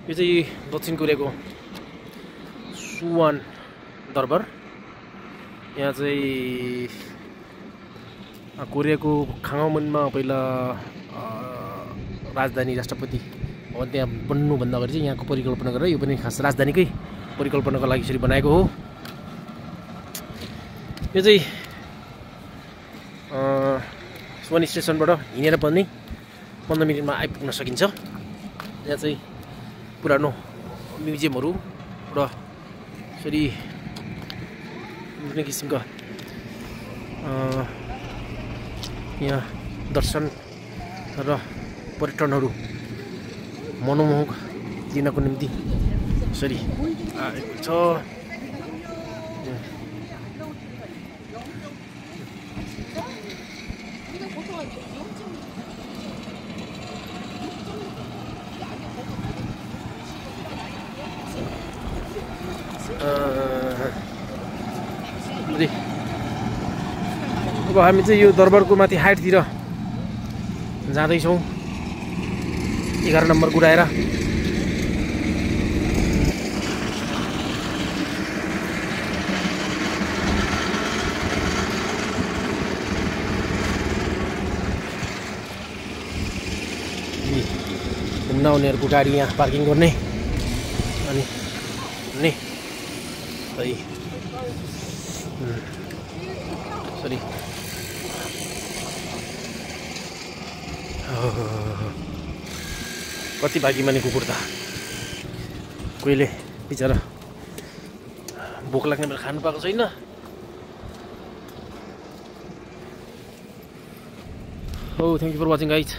यो चाहिँ दक्षिण कोरियाको सुवान दरबार। यहाँ चाहिँ कोरियाको खाङमनमा पहिला राजधानी राष्ट्रपति हो, त्यहाँ बन्नुभन्दा अगाडि चाहिँ यहाँको परिकल्पना गरेर यो पनि खास राजधानीकै परिकल्पनाको लागि यसरी बनाएको हो। यो चाहिँ सुवान स्टेसनबाट हिँडेर पनि 15 मिनटमा आइपुग्न सकिन्छ। यहाँ चाहिँ पुरानो म्युजियमहरू र यसरी विभिन्न किसिमका यहाँ दर्शन र पर्यटनहरू मनोमोहक लिनको निम्ति यसरी आएको छ। अब हामी चाहिँ यो दरबारको माथि हाइटतिर जाँदैछौँ, 11 नम्बर गुडाएर। घुम्न आउनेहरूको गाडी यहाँ पार्किङ गर्ने अनि सरी कति भागी माने कुकुर त, कोहीले बिचरा भोक लाग्ने बेला खानु पाएको छैन। हो, thank you for watching guys.